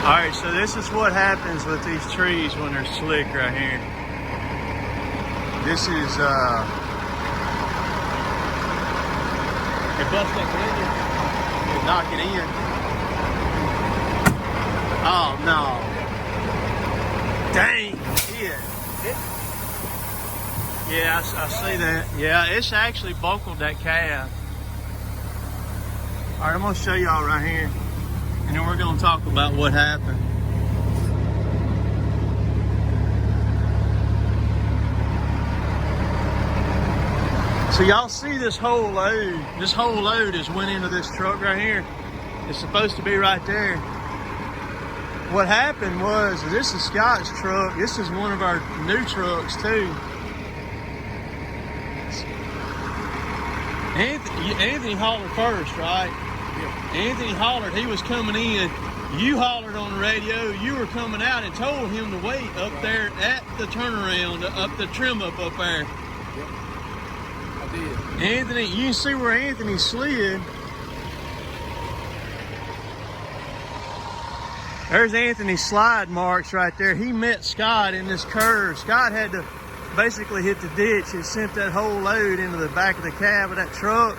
Alright, so this is what happens with these trees when they're slick right here. This is, it busts that window, you knock it in. Oh no. Dang, yeah, I see that. Yeah, it's actually buckled that cab. Alright, I'm gonna show y'all right here. And then we're going to talk about what happened. So y'all see this whole load. This whole load has went into this truck right here. It's supposed to be right there. What happened was, this is Scott's truck. This is one of our new trucks too. Anthony hollered first, right? Anthony hollered, he was coming in. You hollered on the radio, you were coming out and told him to wait up there at the turnaround, up the trim up there. Yep, I did. Anthony, you can see where Anthony slid. There's Anthony's slide marks right there. He met Scott in this curve. Scott had to basically hit the ditch and sent that whole load into the back of the cab of that truck.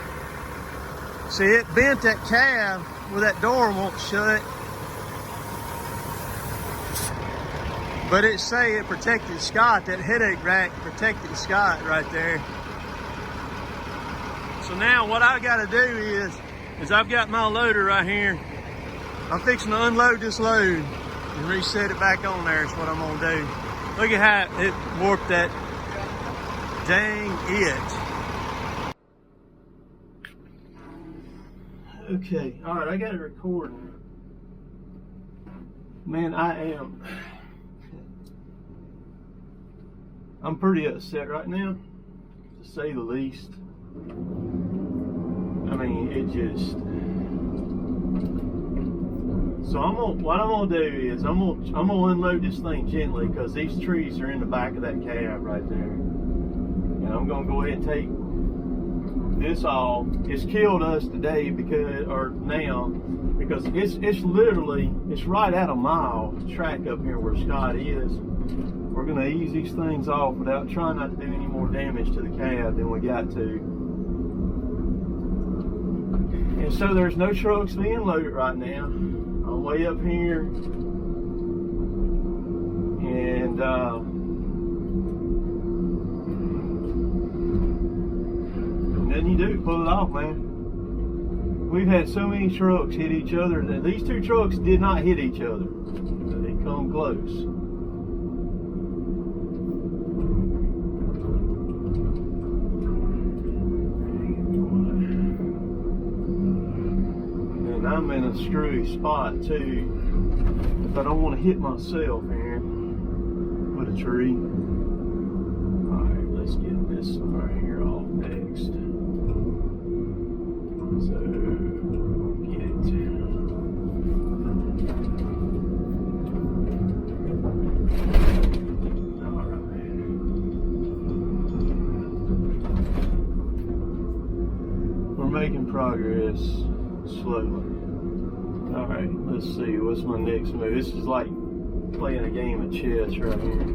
See, it bent that cab where that door won't shut. But it say it protected Scott. That headache rack protected Scott right there. So now what I gotta do is I've got my loader right here. I'm fixing to unload this load and reset it back on there is what I'm gonna do. Look at how it warped that. Dang it. Okay, all right, I got it recording. Man, I'm pretty upset right now, to say the least. I mean, it just. So what I'm gonna do is I'm gonna unload this thing gently because these trees are in the back of that cab right there, and I'm gonna go ahead and take this off. It's killed us today because it's literally, it's right at a mile track up here where Scott is. We're gonna ease these things off without trying not to do any more damage to the cab than we got to. And so there's no trucks being loaded right now. I'm way up here, and nothing you do, pull it off, man. We've had so many trucks hit each other that these two trucks did not hit each other. They come close. And I'm in a screwy spot too. If I don't want to hit myself here with a tree. Alright, let's get this one right here off next. So, get it. Alright. We're making progress slowly. Alright, let's see, what's my next move? This is like playing a game of chess right here.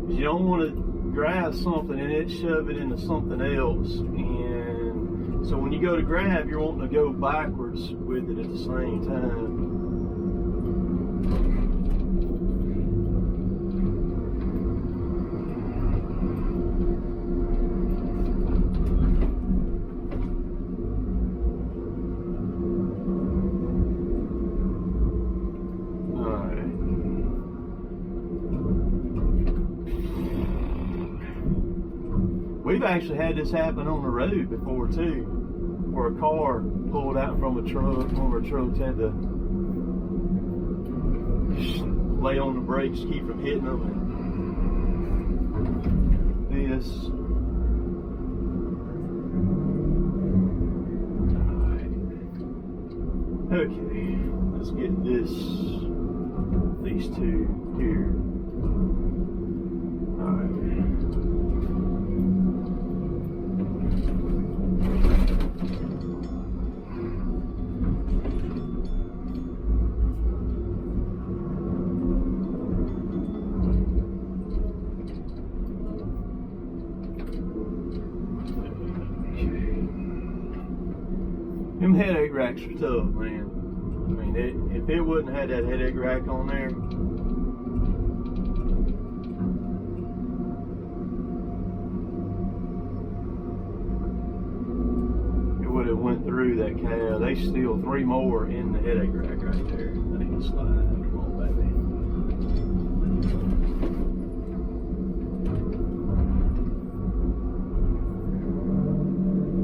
You don't want to grab something and it shove it into something else. And so when you go to grab, you're wanting to go backwards with it at the same time. We've actually had this happen on the road before too, where a car pulled out from a truck. One of our trucks had to lay on the brakes to keep from hitting them. And this. Okay, let's get these two here. Them headache racks are tough, man. I mean, if it wouldn't have had that headache rack on there, it would have went through that cab. They still 3 more in the headache rack right there. I need to slide. Come on,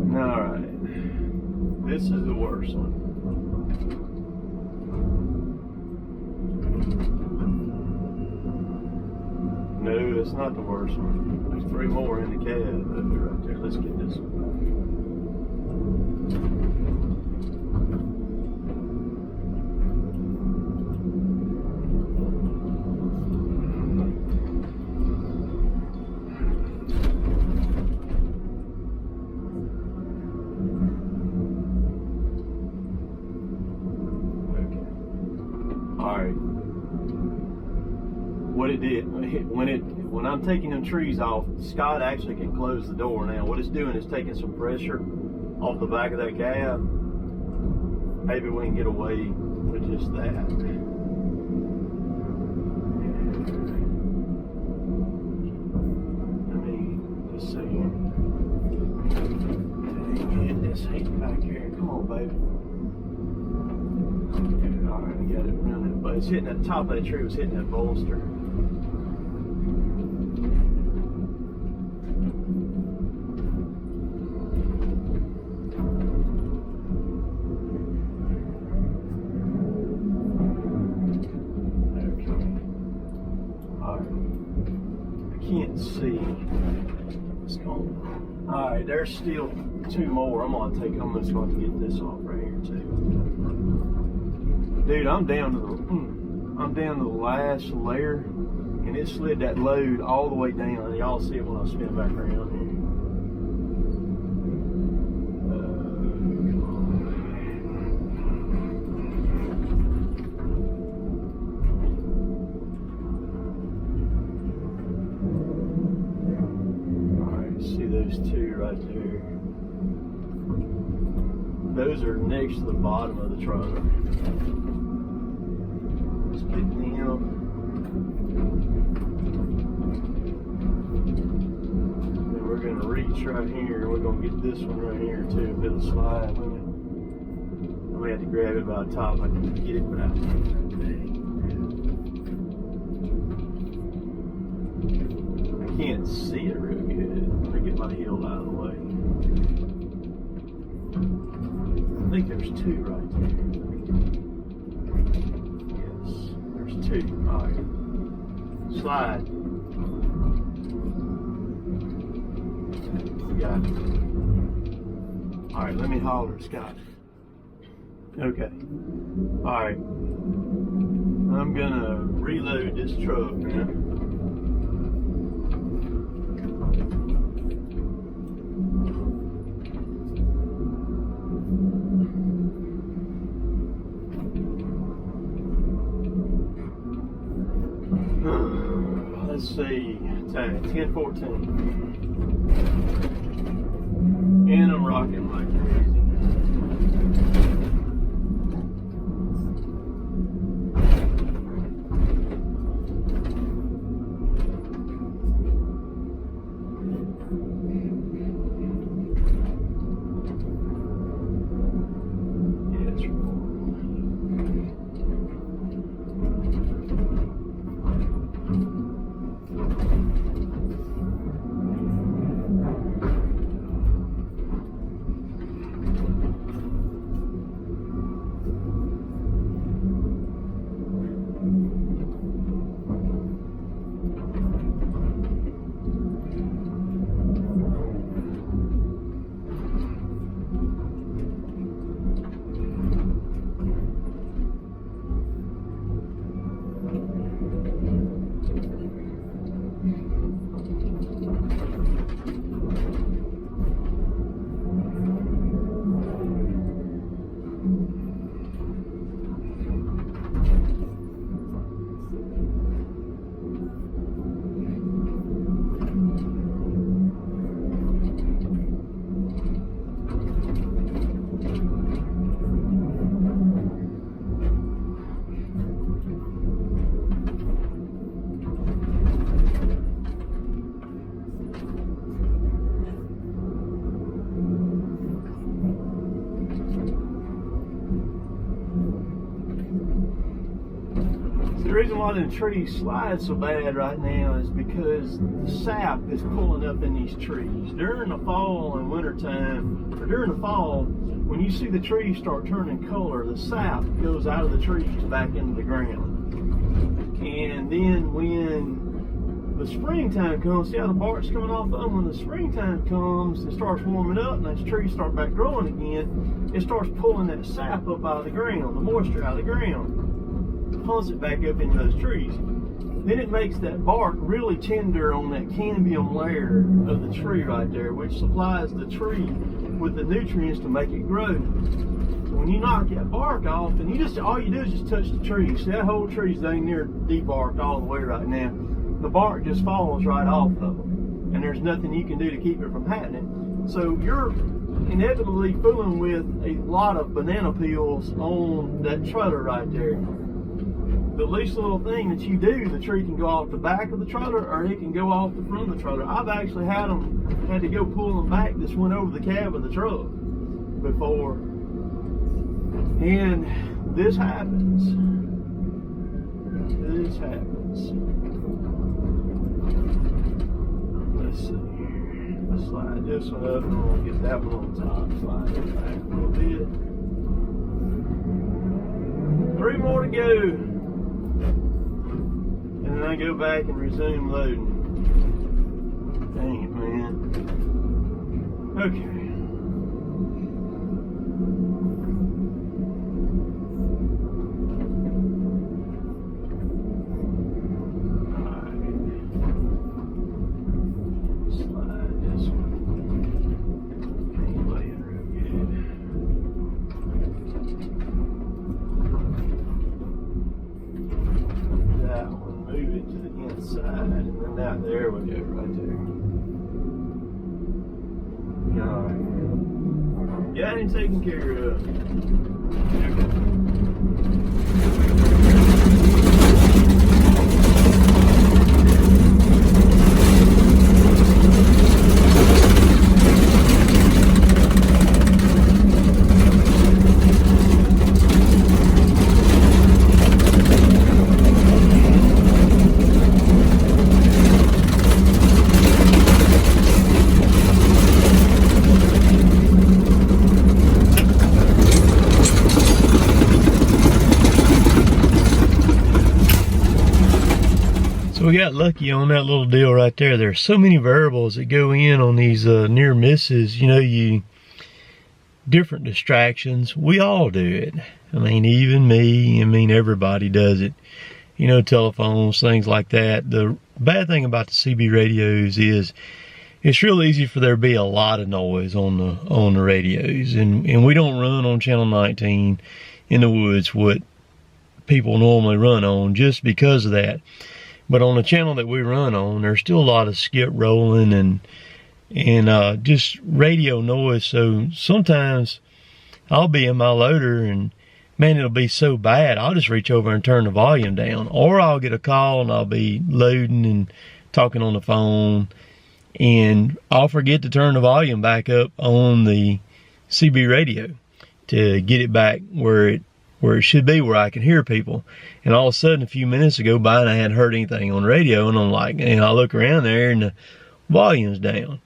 baby. All right. This is the worst one. No, it's not the worst one. There's 3 more in the cab right there. Let's get this one. Alright. What it did, when I'm taking them trees off, Scott actually can close the door now. What it's doing is taking some pressure off the back of that cab. Maybe we can get away with just that. Let me just see. Get this heat back here. Come on, baby. Alright, I got it running, but it's hitting that top of that tree, it was hitting that bolster. Okay. Alright. I can't see what's going on. Alright, there's still 2 more. I'm just going to get this off right here too. Dude, I'm down to the last layer, and it slid that load all the way down. Y'all see it when I spin back around here. Alright, see those 2 right there. Those are next to the bottom of the truck. Let's get them. Then we're going to reach right here. We're going to get this one right here too. If it'll slide. We have to grab it by the top. I can get it without I can't see it real good. Let me get my heel out of the way. I think there's 2 right there. Yes, there's 2. Alright. Slide. Got it. Alright, let me holler at Scott. Okay. Alright. I'm gonna reload this truck now. Let's see, 10:14, and I'm rocking like crazy. the reason why the trees slide so bad right now is because the sap is pulling up in these trees. During the fall and winter time, or during the fall, when you see the trees start turning color, the sap goes out of the trees back into the ground. And then when the springtime comes, see how the bark's coming off of them? When the springtime comes, it starts warming up and those trees start back growing again, it starts pulling that sap up out of the ground, the moisture out of the ground, pulls it back up into those trees. Then it makes that bark really tender on that cambium layer of the tree right there, which supplies the tree with the nutrients to make it grow. When you knock that bark off, and all you do is just touch the tree. See, that whole tree's dang near debarked all the way right now. The bark just falls right off of them, and there's nothing you can do to keep it from happening. So you're inevitably fooling with a lot of banana peels on that trailer right there. The least little thing that you do, the tree can go off the back of the trailer, or it can go off the front of the trailer. I've actually had to go pull them back. This went over the cab of the truck before. And this happens. This happens. Let's see here. Let's slide this one up and we'll get that one on top. Slide it back a little bit. 3 more to go. And then I go back and resume loading. Dang it, man. Okay. There we go, right there. Alright. Got him taken care of. We got lucky on that little deal right there. There's so many variables that go in on these near misses. You know, different distractions. We all do it. I mean, even me. I mean, everybody does it. You know, telephones, things like that. The bad thing about the CB radios is it's real easy for there to be a lot of noise on the radios, and we don't run on channel 19 in the woods what people normally run on just because of that. But on the channel that we run on, there's still a lot of skip rolling and just radio noise. So sometimes I'll be in my loader and man, it'll be so bad, I'll just reach over and turn the volume down. Or I'll get a call and I'll be loading and talking on the phone and I'll forget to turn the volume back up on the CB radio to get it back where it should be, where I can hear people. And all of a sudden, a few minutes ago by, and I hadn't heard anything on the radio, and I'm like, and I look around there, and the volume's down.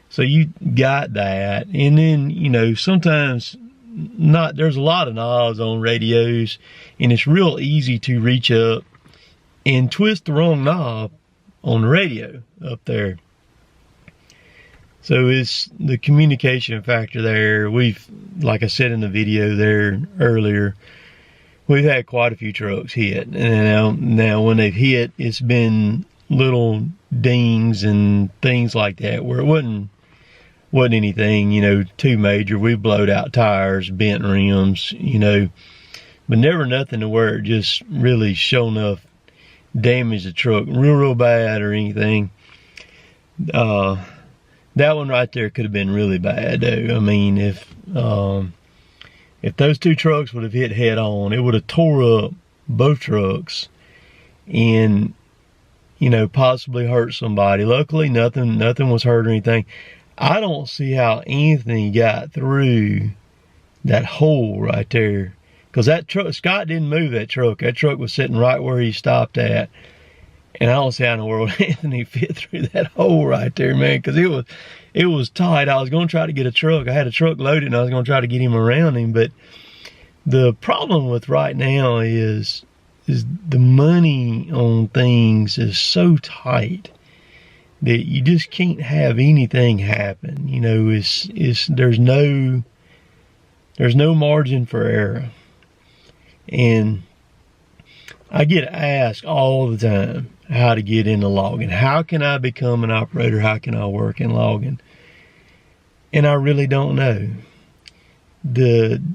So you got that. And then, you know, sometimes there's a lot of knobs on radios, and it's real easy to reach up and twist the wrong knob on the radio up there. So it's the communication factor there. Like I said in the video there earlier, we've had quite a few trucks hit. And now when they've hit, it's been little dings and things like that where it wasn't anything, you know, too major. We blowed out tires, bent rims, you know, but never nothing to where it just really show enough damage the truck real bad or anything. That one right there could have been really bad, though. I mean, if those two trucks would have hit head on, it would have tore up both trucks and, you know, possibly hurt somebody. Luckily, nothing was hurt or anything. I don't see how Anthony got through that hole right there Because that truck, Scott didn't move that truck. That truck was sitting right where he stopped at. And I don't see how in the world Anthony fit through that hole right there, man, because it was tight. I was going to try to get a truck. I had a truck loaded, and I was going to try to get him around him. But the problem with right now is the money on things is so tight that you just can't have anything happen. You know, there's no margin for error. And I get asked all the time how to get into logging. How can I become an operator? How can I work in logging? And I really don't know.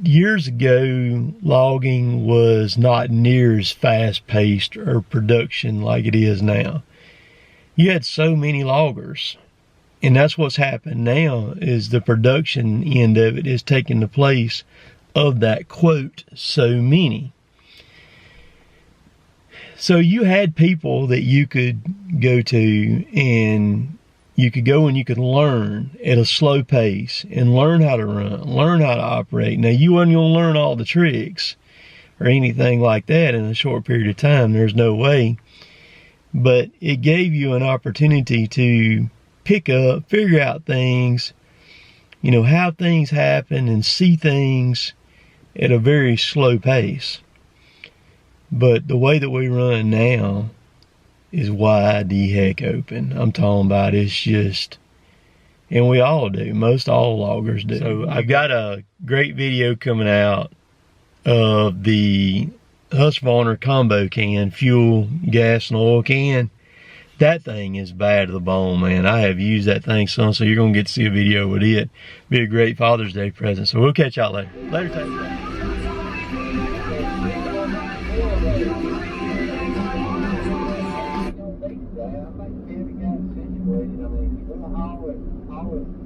Years ago, logging was not near as fast-paced or production like it is now. You had so many loggers. And that's what's happened now, is the production end of it is taking the place of that, quote, so many. So you had people that you could go to, and you could go and you could learn at a slow pace and learn how to run, learn how to operate. Now, you weren't going to learn all the tricks or anything like that in a short period of time. There's no way. But it gave you an opportunity to pick up, figure out things, you know, how things happen, and see things at a very slow pace. But the way that we run now is wide the heck open. I'm talking about, it's just, and we all do. Most all loggers do. So I've got a great video coming out of the Husqvarna combo can, fuel, gas, and oil can. That thing is bad to the bone, man. I have used that thing some, so you're going to get to see a video with it. Be a great Father's Day present. So we'll catch y'all later. Later, take care.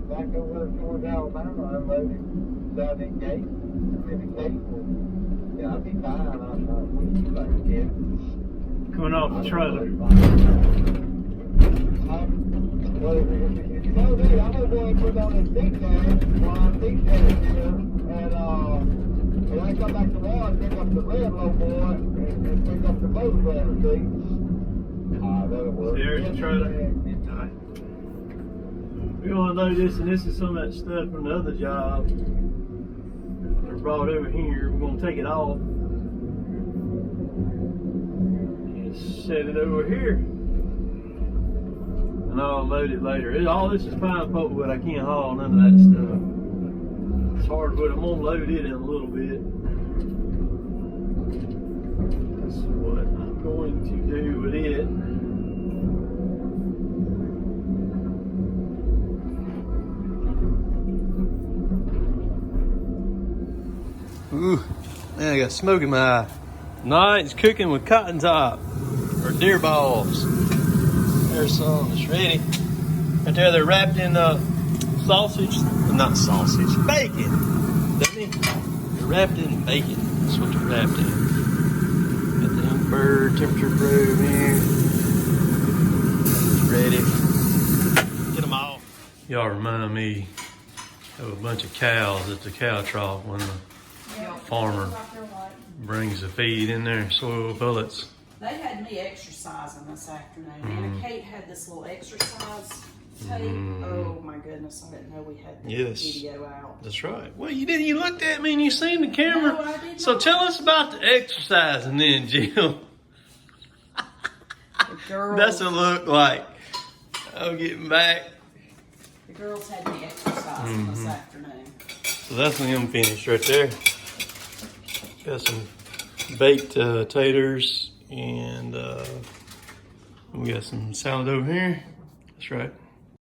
Back over towards Alabama, unloaded down in Gate, Mississippi Gate. Yeah, I'll be fine. I'm like, yeah. Coming off the trailer. Well, you know, dude, I'm gonna go and put on this big tag while I'm big tagging here, and when I come back tomorrow, I pick up the red low boy and pick up the boat driver seats. That'll work. There's the trailer. We're gonna load this, and this is some of that stuff from the other job that I brought over here. We're gonna take it off and set it over here, and I'll load it later. All this is pine pulpwood. I can't haul none of that stuff. It's hardwood. I'm gonna load it in a little bit. That's what I'm going to do with it. Ooh, man, I got smoke in my eye. Nice cooking with cotton top or deer balls. There's some that's ready. Right there, they're wrapped in sausage, not sausage, bacon. They're wrapped in bacon. That's what they're wrapped in. Got the Inkbird temperature probe here. It's ready. Get them all. Y'all remind me of a bunch of cows at the cow trough when the farmer brings the feed in there, soil bullets. They had me exercising this afternoon. Anna Kate had this little exercise tape. Oh my goodness, I didn't know we had the video out. That's right. Well, you didn't. You looked at me and you seen the camera. No, I did so not. tell us about the exercising then, Jill. The girls, That's a look like I'm getting back. the girls had me exercising this afternoon. So that's them finished right there. Got some baked taters, and we got some salad over here. That's right.